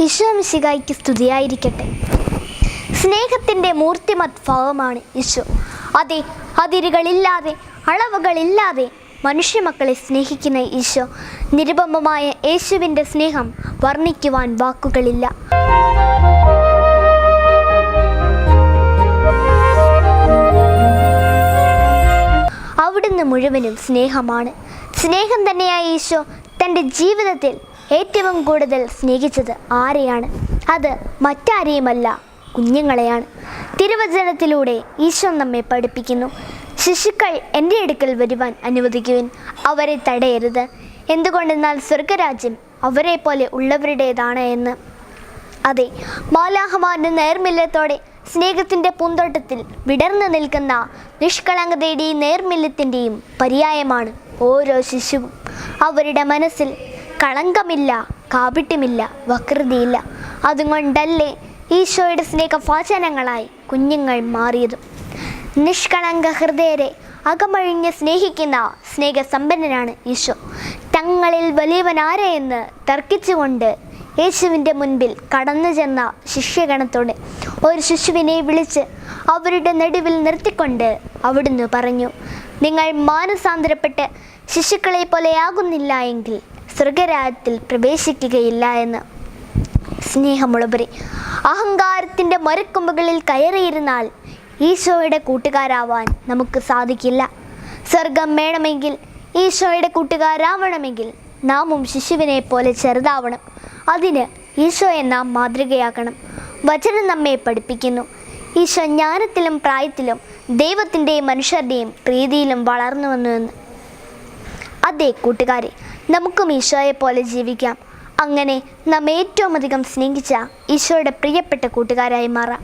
ഈശോ മിശിഹായ്ക്ക് സ്തുതിയായിരിക്കട്ടെ. സ്നേഹത്തിൻ്റെ മൂർത്തിമത് ഭാവമാണ് ഈശോ. അതെ, അതിരുകളില്ലാതെ അളവുകളില്ലാതെ മനുഷ്യമക്കളെ സ്നേഹിക്കുന്ന ഈശോ. നിരുപമമായ യേശുവിൻ്റെ സ്നേഹം വർണ്ണിക്കുവാൻ വാക്കുകളില്ല. അവിടുന്ന് മുഴുവനും സ്നേഹമാണ്. സ്നേഹം തന്നെയായ ഈശോ തൻ്റെ ജീവിതത്തിൽ ഏറ്റവും കൂടുതൽ സ്നേഹിച്ചത് ആരെയാണ്? അത് മറ്റാരെയുമല്ല, കുഞ്ഞുങ്ങളെയാണ്. തിരുവചനത്തിലൂടെ ഈശോ നമ്മെ പഠിപ്പിക്കുന്നു, ശിശുക്കൾ എൻ്റെ അടുക്കൽ വരുവാൻ അനുവദിക്കുവിൻ, അവരെ തടയരുത്. എന്തുകൊണ്ടെന്നാൽ സ്വർഗരാജ്യം അവരെ പോലെ ഉള്ളവരുടേതാണ് എന്ന്. അതെ, മാലാഖമാരുടെ നേർമില്ലത്തോടെ സ്നേഹത്തിൻ്റെ പൂന്തോട്ടത്തിൽ വിടർന്നു നിൽക്കുന്ന നിഷ്കളങ്കതയുടെയും നേർമില്ലത്തിൻ്റെയും പര്യായമാണ് ഓരോ ശിശുവും. അവരുടെ മനസ്സിൽ കളങ്കമില്ല, കാപട്യമില്ല, വക്രതയില്ല. അതുകൊണ്ടല്ലേ ഈശോയുടെ സ്നേഹവാചനങ്ങളായി കുഞ്ഞുങ്ങൾ മാറിയതും. നിഷ്കളങ്ക ഹൃദയരെ അകമഴിഞ്ഞ് സ്നേഹിക്കുന്ന സ്നേഹസമ്പന്നനാണ് ഈശോ. തങ്ങളിൽ വലിയവനാരെയെന്ന് തർക്കിച്ചുകൊണ്ട് യേശുവിൻ്റെ മുൻപിൽ കടന്നു ചെന്ന ശിഷ്യഗണത്തോട് ഒരു ശിശുവിനെ വിളിച്ച് അവരുടെ നടുവിൽ നിർത്തിക്കൊണ്ട് അവിടുന്ന് പറഞ്ഞു, നിങ്ങൾ മാനസാന്തരപ്പെട്ട് ശിശുക്കളെ പോലെയാകുന്നില്ല എങ്കിൽ സ്വർഗരാജ്യത്തിൽ പ്രവേശിക്കുകയില്ല എന്ന്. സ്നേഹമുള്ളവരെ, അഹങ്കാരത്തിൻ്റെ മരക്കൊമ്പുകളിൽ കയറിയിരുന്നാൽ ഈശോയുടെ കൂട്ടുകാരാവാൻ നമുക്ക് സാധിക്കില്ല. സ്വർഗം വേണമെങ്കിൽ, ഈശോയുടെ കൂട്ടുകാരാവണമെങ്കിൽ നാമും ശിശുവിനെ പോലെ ചെറുതാവണം. അതിന് ഈശോയെ നാം മാതൃകയാക്കണം. വചനം നമ്മെ പഠിപ്പിക്കുന്നു, ഈശോ ജ്ഞാനത്തിലും പ്രായത്തിലും ദൈവത്തിൻ്റെയും മനുഷ്യരുടെയും പ്രീതിയിലും വളർന്നുവെന്ന്. അതെ കൂട്ടുകാരെ, നമുക്കും ഈശോയെ പോലെ ജീവിക്കാം. അങ്ങനെ നാം ഏറ്റവും അധികം സ്നേഹിച്ച ഈശോയുടെ പ്രിയപ്പെട്ട കൂട്ടുകാരായി മാറാം.